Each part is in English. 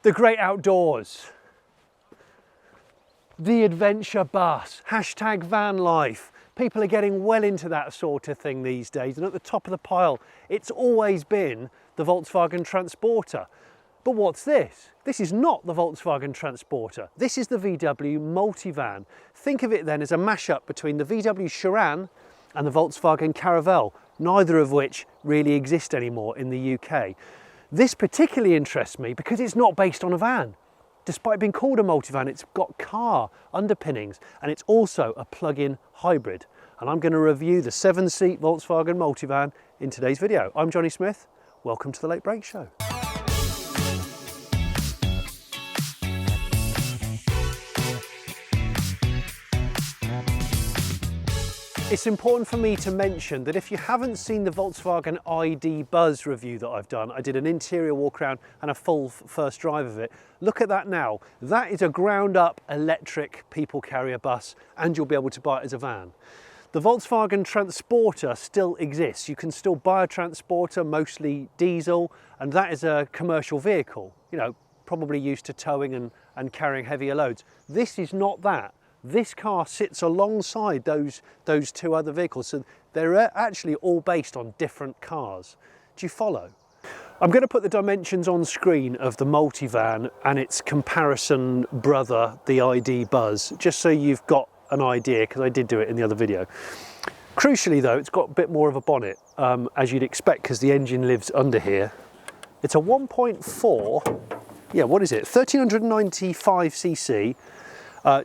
the great outdoors, the adventure bus, hashtag van life. People are getting well into that sort of thing these days, and at the top of the pile, it's always been the Volkswagen Transporter. But what's this? This is not the Volkswagen Transporter. This is the VW Multivan. Think of it then as a mashup between the VW Sharan and the Volkswagen Caravelle, neither of which really exist anymore in the UK. This particularly interests me because it's not based on a van. Despite being called a multivan, it's got car underpinnings, and it's also a plug-in hybrid. And I'm going to review the 7-seat Volkswagen Multivan in today's video. I'm Jonny Smith. Welcome to the Late Break Show. It's important for me to mention that if you haven't seen the Volkswagen ID.Buzz review that I've done, I did an interior walk around and a full first drive of it. Look at that now. That is a ground up electric people carrier bus, and you'll be able to buy it as a van. The Volkswagen Transporter still exists. You can still buy a Transporter, mostly diesel, and that is a commercial vehicle, you know, probably used to towing and carrying heavier loads. This is not that. This car sits alongside those two other vehicles, so they're actually all based on different cars. Do you follow? I'm going to put the dimensions on screen of the Multivan and its comparison brother, the ID.Buzz, just so you've got an idea, because I did do it in the other video. Crucially though, it's got a bit more of a bonnet, as you'd expect, because the engine lives under here. It's a 1.4, yeah, what is it, 1395cc,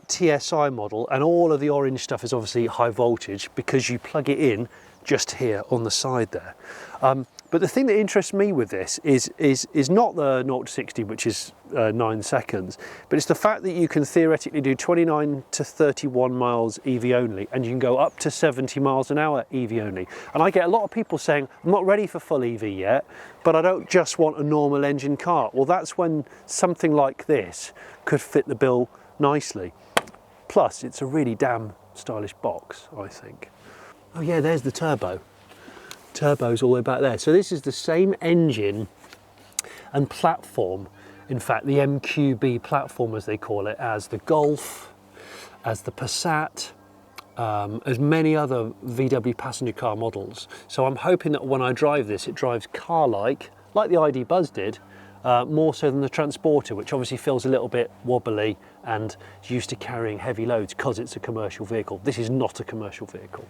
TSI model, and all of the orange stuff is obviously high voltage because you plug it in just here on the side there. But the thing that interests me with this is not the 0 to 60, which is 9 seconds, but it's the fact that you can theoretically do 29 to 31 miles EV only, and you can go up to 70 miles an hour EV only. And I get a lot of people saying, I'm not ready for full EV yet, but I don't just want a normal engine car. Well, that's when something like this could fit the bill nicely. Plus, it's a really damn stylish box, I think. Oh yeah, there's the turbo. Turbo's all the way back there. So this is the same engine and platform, in fact, the MQB platform as they call it, as the Golf, as the Passat, as many other VW passenger car models. So I'm hoping that when I drive this, it drives car-like, like the ID.Buzz did, more so than the Transporter, which obviously feels a little bit wobbly and is used to carrying heavy loads because it's a commercial vehicle. This is not a commercial vehicle.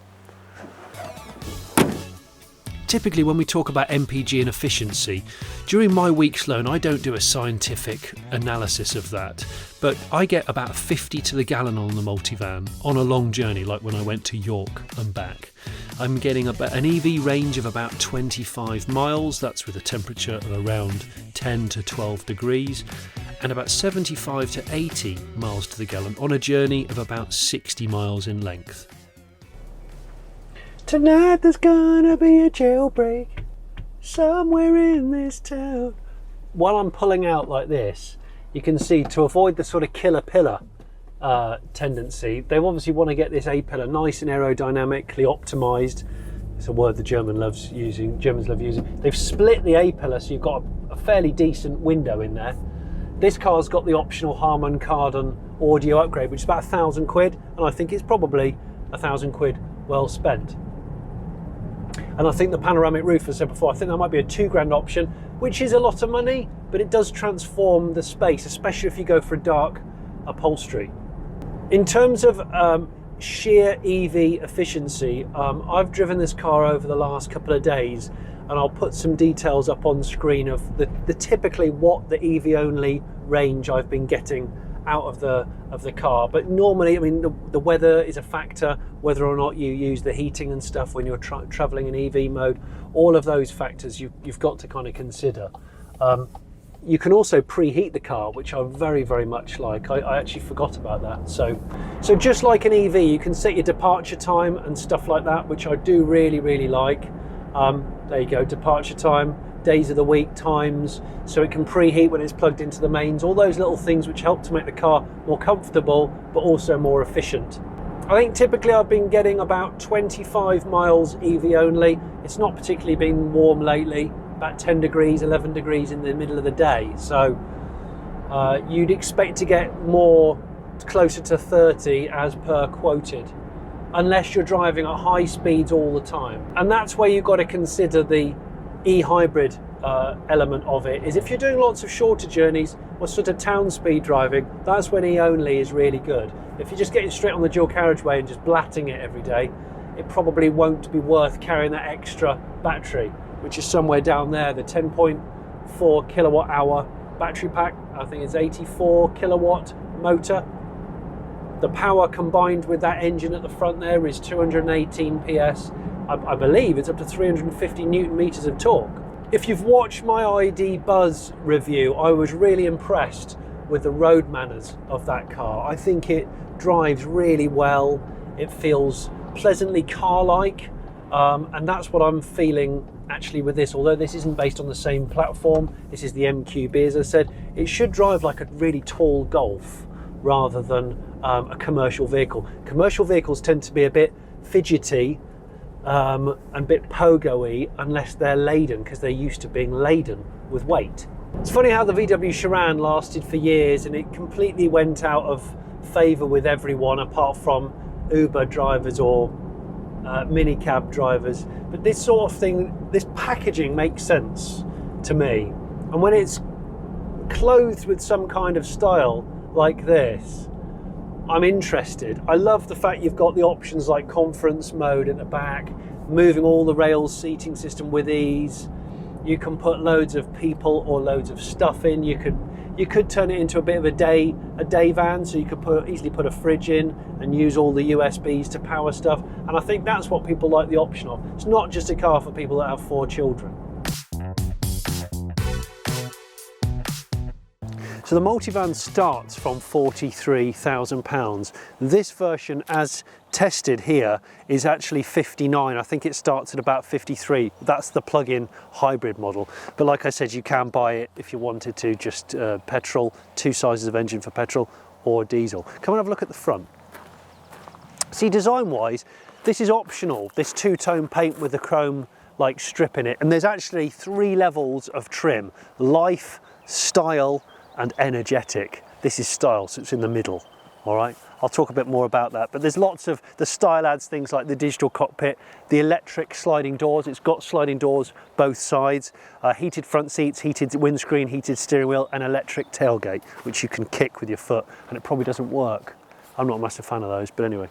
Typically when we talk about MPG and efficiency, during my week's loan I don't do a scientific analysis of that, but I get about 50 to the gallon on the Multivan on a long journey, like when I went to York and back. I'm getting about an EV range of about 25 miles, that's with a temperature of around 10 to 12 degrees, and about 75 to 80 miles to the gallon on a journey of about 60 miles in length. Tonight there's gonna be a jailbreak somewhere in this town. While I'm pulling out like this, you can see, to avoid the sort of killer pillar tendency, they obviously want to get this A-pillar nice and aerodynamically optimized. It's a word the Germans love using. They've split the A-pillar, so you've got a fairly decent window in there. This car's got the optional Harman Kardon audio upgrade, which is about £1,000, and I think it's probably £1,000 well spent. And I think the panoramic roof, as I said before, I think that might be a £2,000 option, which is a lot of money, but it does transform the space, especially if you go for a dark upholstery. In terms of sheer EV efficiency, I've driven this car over the last couple of days, and I'll put some details up on screen of the typically what the EV only range I've been getting out of the car. But normally, I mean, the weather is a factor, whether or not you use the heating and stuff when you're traveling in EV mode. All of those factors you've got to kind of consider. You can also preheat the car, which I very, very much like. I actually forgot about that. So just like an EV, you can set your departure time and stuff like that, which I do really, really like. There you go, departure time, days of the week, times, so it can preheat when it's plugged into the mains, all those little things which help to make the car more comfortable but also more efficient. I think typically I've been getting about 25 miles EV only. It's not particularly been warm lately, about 10 degrees, 11 degrees in the middle of the day, so you'd expect to get more closer to 30 as per quoted, unless you're driving at high speeds all the time. And that's where you've got to consider the eHybrid element of it, is if you're doing lots of shorter journeys or sort of town speed driving, that's when E-only is really good. If you're just getting straight on the dual carriageway and just blatting it every day, it probably won't be worth carrying that extra battery, which is somewhere down there. The 10.4 kilowatt hour battery pack, I think it's 84 kilowatt motor. The power combined with that engine at the front there is 218 PS. I believe it's up to 350 Newton meters of torque. If you've watched my ID.Buzz review, I was really impressed with the road manners of that car. I think it drives really well. It feels pleasantly car-like, and that's what I'm feeling actually with this. Although this isn't based on the same platform, this is the MQB, as I said, it should drive like a really tall Golf rather than a commercial vehicle. Commercial vehicles tend to be a bit fidgety and a bit pogo-y unless they're laden, because they're used to being laden with weight. It's funny how the VW Sharan lasted for years and it completely went out of favour with everyone apart from Uber drivers or minicab drivers. But this sort of thing, this packaging makes sense to me. And when it's clothed with some kind of style like this, I'm interested. I love the fact you've got the options like conference mode at the back, moving all the rails seating system with ease. You can put loads of people or loads of stuff in. You could turn it into a bit of a day van, so you could easily put a fridge in and use all the USBs to power stuff. And I think that's what people like the option of. It's not just a car for people that have 4 children. So the Multivan starts from £43,000. This version, as tested here, is actually 59. I think it starts at about 53. That's the plug-in hybrid model. But like I said, you can buy it if you wanted to, just petrol, 2 sizes of engine for petrol or diesel. Come and have a look at the front. See, design-wise, this is optional, this 2-tone paint with the chrome like strip in it. And there's actually 3 levels of trim: life, style, and energetic. This is style, so it's in the middle. All right, I'll talk a bit more about that, but there's lots of, the style adds things like the digital cockpit, the electric sliding doors. It's got sliding doors both sides, heated front seats, heated windscreen, heated steering wheel, and electric tailgate, which you can kick with your foot, and it probably doesn't work. I'm not a massive fan of those, but anyway.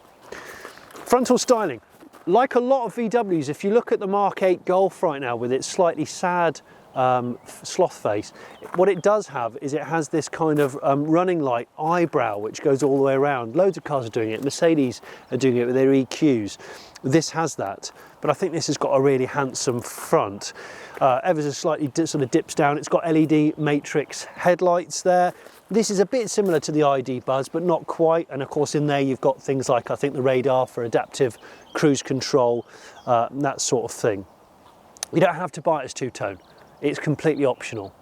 Frontal styling, like a lot of VWs, if you look at the Mark 8 Golf right now with its slightly sad sloth face, what it does have is it has this kind of running light eyebrow which goes all the way around. Loads of cars are doing it. Mercedes are doing it with their EQs. This has that, but I think this has got a really handsome front. Ever so slightly sort of dips down. It's got LED matrix headlights there. This is a bit similar to the ID.Buzz, but not quite. And of course in there you've got things like, I think, the radar for adaptive cruise control, that sort of thing. You don't have to buy it as 2-tone. It's completely optional.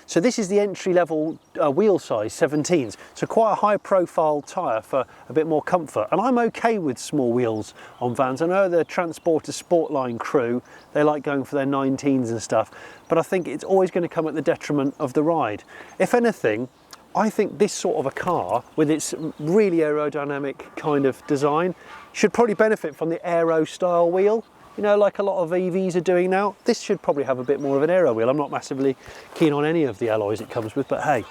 So this is the entry-level wheel size, 17s. So quite a high-profile tyre for a bit more comfort. And I'm okay with small wheels on vans. I know the Transporter Sportline crew, they like going for their 19s and stuff, but I think it's always going to come at the detriment of the ride. If anything, I think this sort of a car, with its really aerodynamic kind of design, should probably benefit from the aero-style wheel. You know, like a lot of EVs are doing now. This should probably have a bit more of an aero wheel. I'm not massively keen on any of the alloys it comes with, but hey.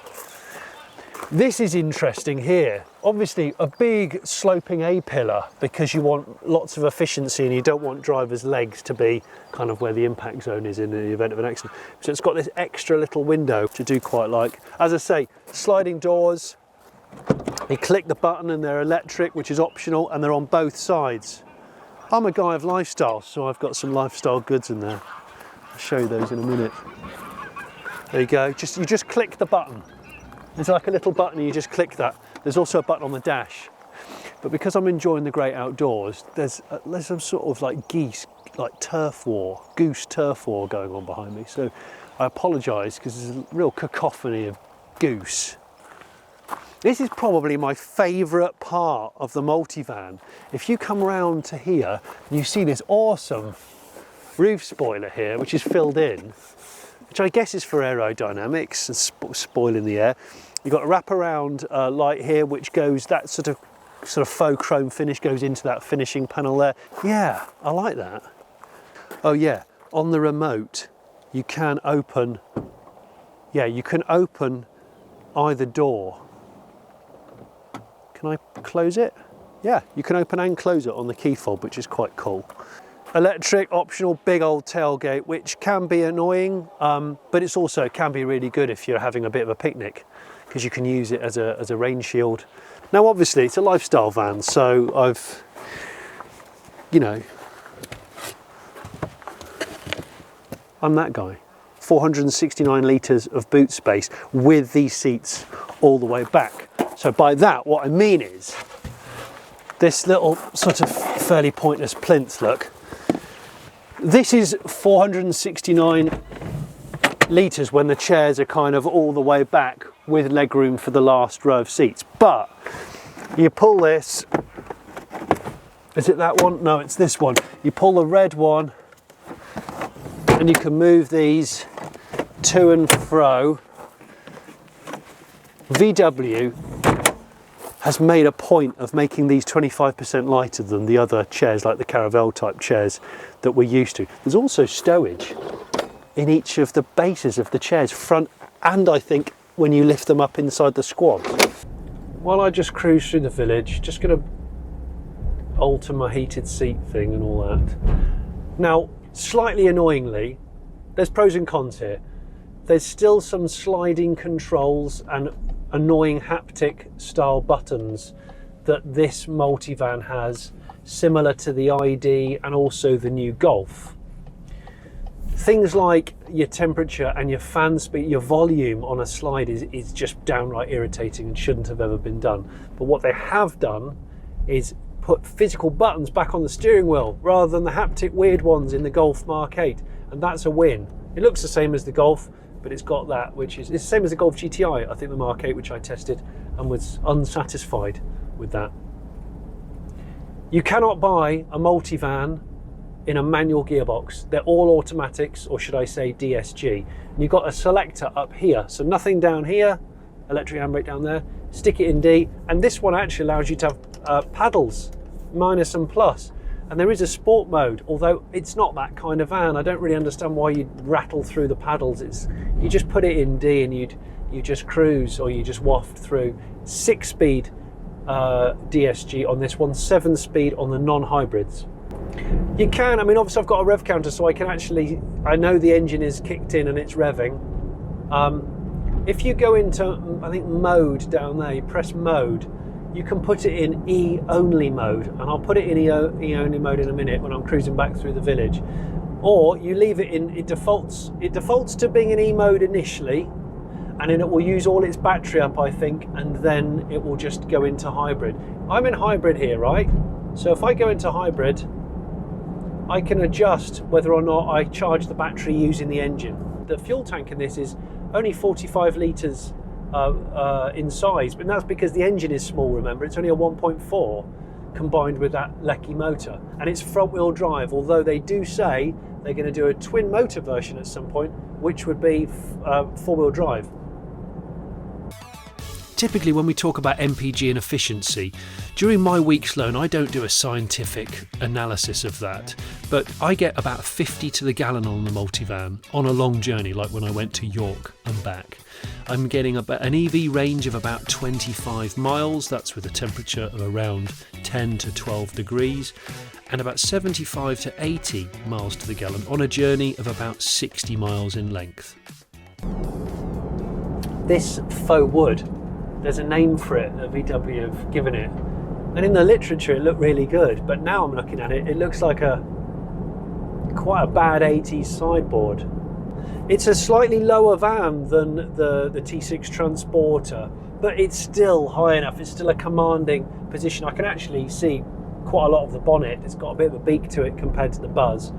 This is interesting here. Obviously a big sloping A-pillar, because you want lots of efficiency and you don't want drivers' legs to be kind of where the impact zone is in the event of an accident. So it's got this extra little window, which I do quite like. As I say, sliding doors. You click the button and they're electric, which is optional, and they're on both sides. I'm a guy of lifestyle, so I've got some lifestyle goods in there. I'll show you those in a minute. There you go, you just click the button. It's like a little button and you just click that. There's also a button on the dash. But because I'm enjoying the great outdoors, there's some sort of like goose turf war going on behind me. So I apologise, because there's a real cacophony of goose. This is probably my favourite part of the Multivan. If you come round to here, you see this awesome roof spoiler here, which is filled in, which I guess is for aerodynamics and spoiling the air. You've got a wraparound light here, which goes, that sort of faux chrome finish goes into that finishing panel there. Yeah, I like that. Oh yeah, on the remote, you can open, yeah, you can open either door. Can I close it? Yeah, you can open and close it on the key fob, which is quite cool. Electric, optional, big old tailgate, which can be annoying, but it's also can be really good if you're having a bit of a picnic, because you can use it as a rain shield. Now, obviously, it's a lifestyle van, so I've, you know, I'm that guy. 469 litres of boot space with these seats all the way back. So by that, what I mean is, this little sort of fairly pointless plinth look, this is 469 litres when the chairs are kind of all the way back with legroom for the last row of seats. But you pull this, is it that one? No, it's this one. You pull the red one and you can move these to and fro. VW has made a point of making these 25% lighter than the other chairs, like the Caravelle type chairs that we're used to. There's also stowage in each of the bases of the chairs, front and I think when you lift them up inside the squad. While I just cruise through the village, just going to alter my heated seat thing and all that. Now, slightly annoyingly, there's pros and cons here. There's still some sliding controls and annoying haptic style buttons that this multivan has, similar to the ID and also the new Golf. Things like your temperature and your fan speed, your volume on a slide is just downright irritating and shouldn't have ever been done. But what they have done is put physical buttons back on the steering wheel rather than the haptic weird ones in the Golf Mark 8, and that's a win. It looks the same as the Golf, but it's got that, which is, it's the same as the Golf GTI, I think the Mark 8, which I tested and was unsatisfied with that. You cannot buy a multivan in a manual gearbox. They're all automatics, or should I say DSG. And you've got a selector up here, so nothing down here, electric handbrake down there, stick it in D, and this one actually allows you to have paddles, minus and plus. And there is a sport mode, although it's not that kind of van. I don't really understand why you'd rattle through the paddles. You just put it in D and you just cruise, or you just waft through. 6-speed DSG on this one, 7-speed on the non-hybrids. You can, I mean, obviously I've got a rev counter, so I can actually, I know the engine is kicked in and it's revving. If you go into, I think, mode down there, you press mode, you can put it in E-only mode, and I'll put it in E-only mode in a minute when I'm cruising back through the village. Or you leave it in, it defaults to being in E mode initially, and then it will use all its battery up, I think, and then it will just go into hybrid. I'm in hybrid here, right? So if I go into hybrid, I can adjust whether or not I charge the battery using the engine. The fuel tank in this is only 45 litres in size, but that's because the engine is small, remember. It's only a 1.4 combined with that Lecky motor, and it's front wheel drive, although they do say they're going to do a twin motor version at some point, which would be four-wheel drive. Typically when we talk about MPG and efficiency, during my week's loan I don't do a scientific analysis of that, but I get about 50 to the gallon on the multivan on a long journey, like when I went to York and back. I'm getting about an EV range of about 25 miles, that's with a temperature of around 10 to 12 degrees, and about 75 to 80 miles to the gallon on a journey of about 60 miles in length. This faux wood, there's a name for it that VW have given it, and in the literature it looked really good, but now I'm looking at it, it looks like quite a bad 80s sideboard. It's a slightly lower van than the T6 Transporter, but it's still high enough, it's still a commanding position. I can actually see quite a lot of the bonnet, it's got a bit of a beak to it compared to the Buzz.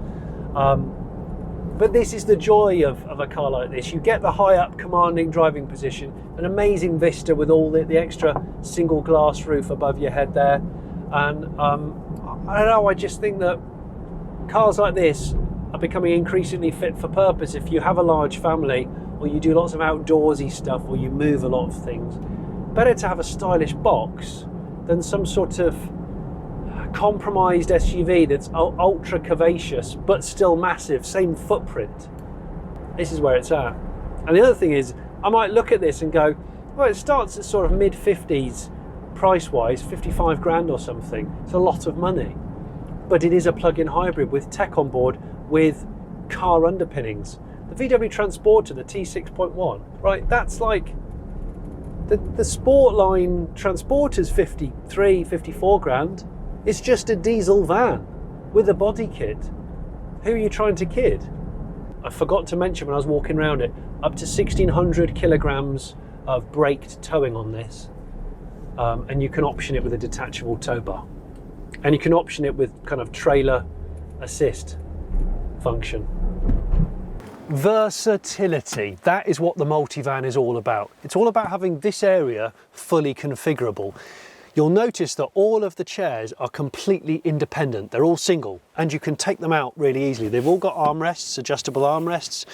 But this is the joy of a car like this. You get the high up commanding driving position, an amazing vista with all the extra single glass roof above your head there. And I don't know, I just think that cars like this are becoming increasingly fit for purpose if you have a large family, or you do lots of outdoorsy stuff, or you move a lot of things, better to have a stylish box than some sort of compromised SUV that's ultra curvaceous but still massive, same footprint. This is where it's at. And the other thing is, I might look at this and go, well, it starts at sort of mid-50s price-wise, 55 grand or something. It's a lot of money. But it is a plug-in hybrid with tech on board, with car underpinnings. The VW Transporter, the T6.1, right, that's like, the sport line Transporter's 53, 54 grand. It's just a diesel van with a body kit. Who are you trying to kid? I forgot to mention when I was walking around it, up to 1,600 kilograms of braked towing on this. And you can option it with a detachable tow bar. And you can option it with kind of trailer assist function. Versatility, that is what the multivan is all about. It's all about having this area fully configurable. You'll notice that all of the chairs are completely independent. They're all single, and you can take them out really easily. They've all got armrests, adjustable armrests.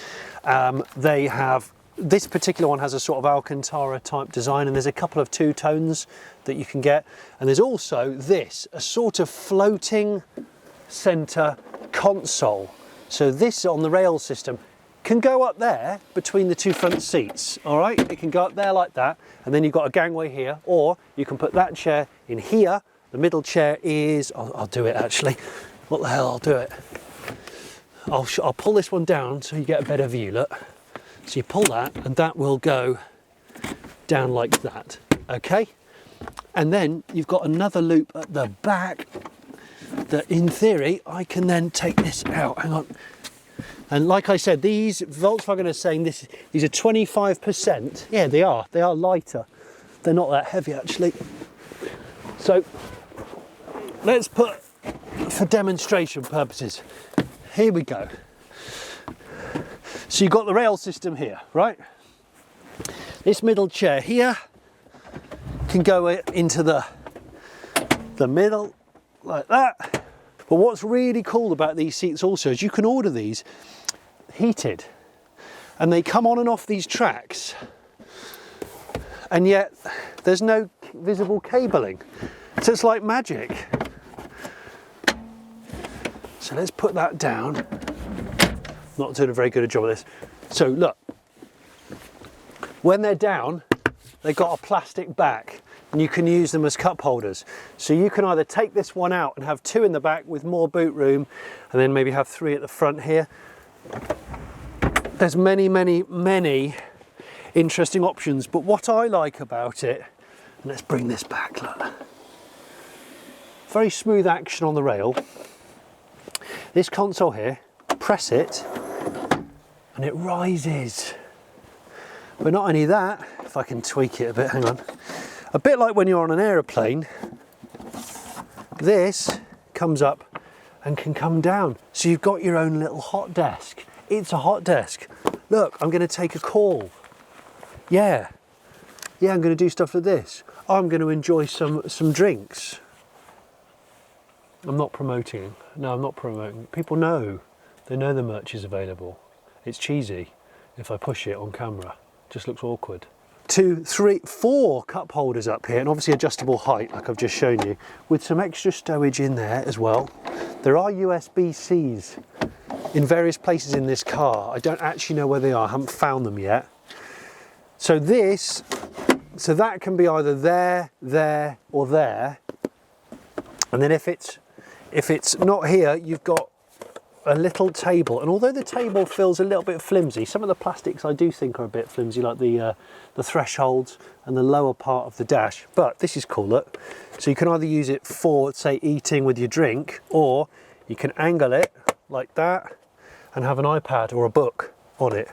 They have, this particular one has a sort of Alcantara type design, and there's a couple of two-tones that you can get. And there's also this, a sort of floating center console. So this on the rail system can go up there between the two front seats, all right? It can go up there like that, and then you've got a gangway here, or you can put that chair in here. The middle chair is, I'll do it actually. What the hell, I'll do it. I'll pull this one down so you get a better view, look. So you pull that, and that will go down like that, okay? And then you've got another loop at the back that in theory, I can then take this out, hang on. And like I said, these Volkswagen are saying these are 25%. Yeah, they are lighter. They're not that heavy actually. So let's put, for demonstration purposes, here we go. So you've got the rail system here, right? This middle chair here can go into the middle like that. But what's really cool about these seats also is you can order these heated, and they come on and off these tracks, and yet there's no visible cabling. So it's like magic. So let's put that down. Not doing a very good job of this. So look, when they're down, they've got a plastic back, and you can use them as cup holders. So you can either take this one out and have two in the back with more boot room, and then maybe have three at the front here. There's many, many, many interesting options, but what I like about it, and let's bring this back, look. Very smooth action on the rail. This console here, press it, and it rises. But not only that, if I can tweak it a bit, hang on. A bit like when you're on an aeroplane, this comes up and can come down. So you've got your own little hot desk. It's a hot desk. Look, I'm going to take a call. Yeah, I'm going to do stuff like this. I'm going to enjoy some drinks. I'm not promoting. No, I'm not promoting. People know. They know the merch is available. It's cheesy if I push it on camera. It just looks awkward. 2, 3, 4 cup holders up here, and obviously adjustable height like I've just shown you, with some extra stowage in there as well. There are USB-Cs in various places in this car. I don't actually know where they are, I haven't found them yet. So that can be either there, or there. And then if it's not here, you've got a little table. And although the table feels a little bit flimsy, some of the plastics I do think are a bit flimsy, like the thresholds and the lower part of the dash. But this is cool, look. So you can either use it for, say, eating with your drink, or you can angle it like that and have an iPad or a book on it,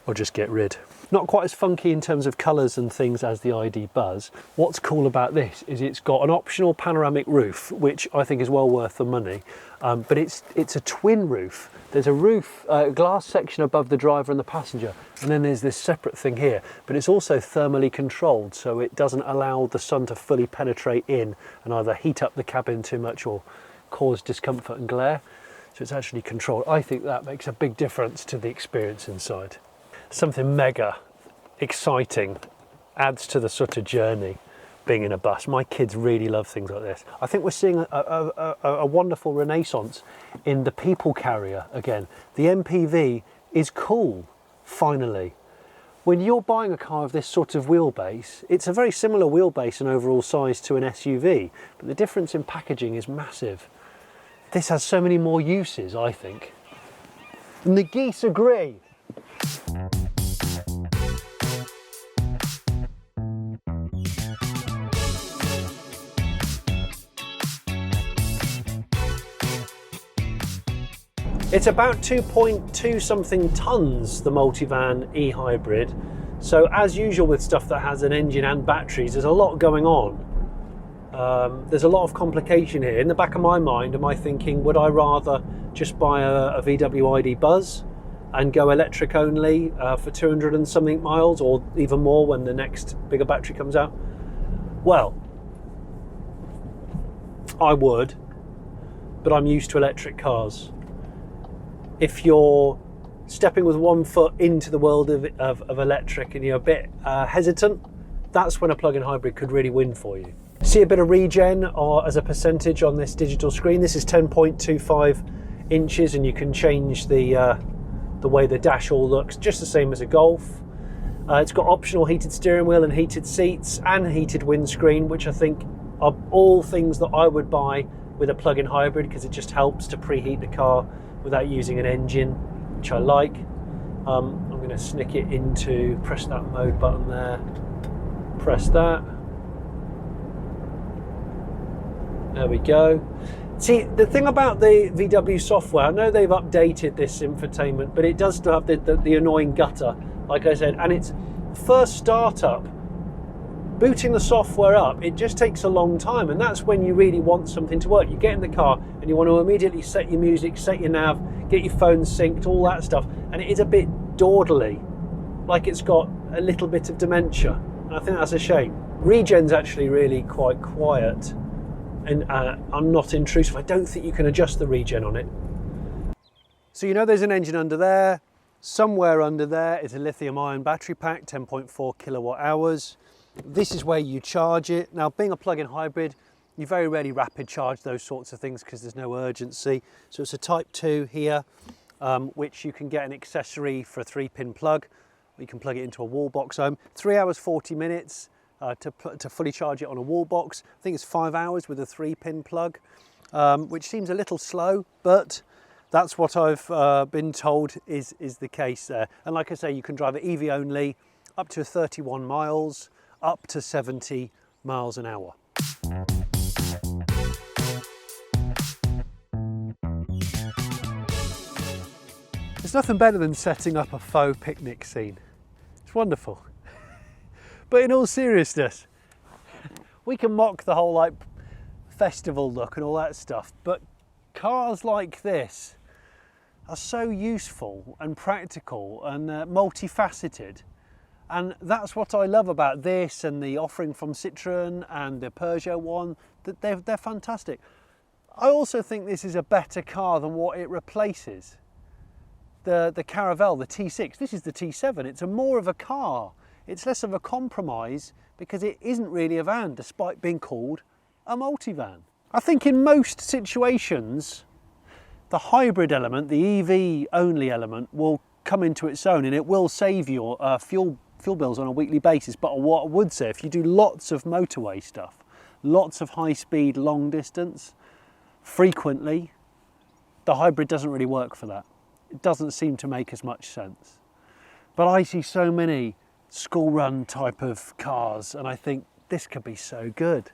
or just get rid. Not quite as funky in terms of colours and things as the ID.Buzz. What's cool about this is it's got an optional panoramic roof, which I think is well worth the money, but it's a twin roof. There's a roof, glass section above the driver and the passenger, and then there's this separate thing here, but it's also thermally controlled, so it doesn't allow the sun to fully penetrate in and either heat up the cabin too much or cause discomfort and glare. So it's actually controlled. I think that makes a big difference to the experience inside. something mega exciting, adds to the sort of journey being in a bus. My kids really love things like this. I think we're seeing a wonderful renaissance in the people carrier again. The MPV is cool, finally. When you're buying a car of this sort of wheelbase, it's a very similar wheelbase and overall size to an SUV, but the difference in packaging is massive. This has so many more uses, I think. And the geese agree. It's about 2.2 something tons, the Multivan eHybrid. So as usual with stuff that has an engine and batteries, there's a lot going on. There's a lot of complication here. In the back of my mind, am I thinking, would I rather just buy a VW ID.Buzz and go electric only for 200 and something miles, or even more when the next bigger battery comes out? Well, I would, but I'm used to electric cars. If you're stepping with one foot into the world of electric and you're a bit hesitant, that's when a plug-in hybrid could really win for you. See a bit of regen or as a percentage on this digital screen. This is 10.25 inches, and you can change the way the dash all looks, just the same as a Golf. It's got optional heated steering wheel and heated seats and heated windscreen, which I think are all things that I would buy with a plug-in hybrid, because it just helps to preheat the car without using an engine, which I like. I'm going to snick it into, press that mode button there, press that. There we go. See, the thing about the VW software, I know they've updated this infotainment, but it does still have the annoying gutter, like I said, and it's first startup. Booting the software up, it just takes a long time, and that's when you really want something to work. You get in the car and you want to immediately set your music, set your nav, get your phone synced, all that stuff, and it is a bit dawdly, like it's got a little bit of dementia, and I think that's a shame. Regen's actually really quite quiet and not intrusive. I don't think you can adjust the regen on it. So you know there's an engine under there. Somewhere under there is a lithium-ion battery pack, 10.4 kilowatt hours. This is where you charge it. Now, being a plug-in hybrid, you very rarely rapid charge those sorts of things because there's no urgency. So it's a Type 2 here, which you can get an accessory for a 3-pin plug. You can plug it into a wall box home. 3 hours, 40 minutes to fully charge it on a wall box. I think it's 5 hours with a 3-pin plug, which seems a little slow, but that's what I've been told is the case there. And like I say, you can drive it EV only, up to 31 miles, up to 70 miles an hour. There's nothing better than setting up a faux picnic scene. It's wonderful. But in all seriousness, we can mock the whole like festival look and all that stuff, but cars like this are so useful and practical and multifaceted. And that's what I love about this and the offering from Citroën and the Peugeot one, that they're fantastic. I also think this is a better car than what it replaces. The Caravelle, the T6, this is the T7, it's more of a car. It's less of a compromise because it isn't really a van, despite being called a multivan. I think in most situations, the hybrid element, the EV only element, will come into its own, and it will save your fuel bills on a weekly basis. But what I would say, if you do lots of motorway stuff, lots of high speed, long distance, frequently, the hybrid doesn't really work for that. It doesn't seem to make as much sense. But I see so many school run type of cars, and I think this could be so good.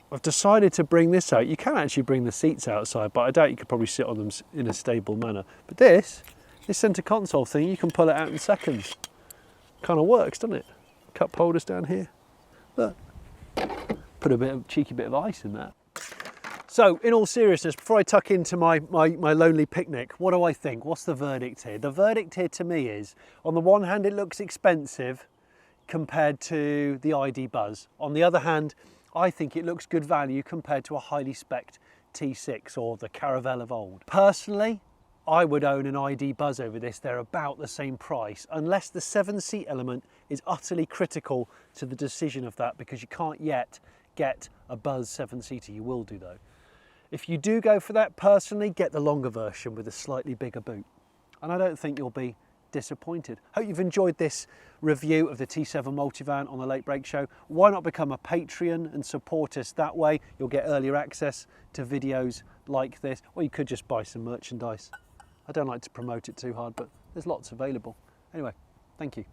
I've decided to bring this out. You can actually bring the seats outside, but I doubt you could probably sit on them in a stable manner. But this center console thing, you can pull it out in seconds. Kind of works, doesn't it? Cup holders down here. Look, put a cheeky bit of ice in that. So, in all seriousness, before I tuck into my lonely picnic, what do I think? What's the verdict here? The verdict here to me is, on the one hand, it looks expensive compared to the ID.Buzz. On the other hand, I think it looks good value compared to a highly spec'd T6 or the Caravelle of old. Personally, I would own an ID.Buzz over this. They're about the same price, unless the 7-seat element is utterly critical to the decision of that, because you can't yet get a Buzz 7-seater. You will do though. If you do go for that, personally, get the longer version with a slightly bigger boot. And I don't think you'll be disappointed. Hope you've enjoyed this review of the T7 Multivan on the Late Break Show. Why not become a Patreon and support us that way? You'll get earlier access to videos like this, or you could just buy some merchandise. I don't like to promote it too hard, but there's lots available. Anyway, thank you.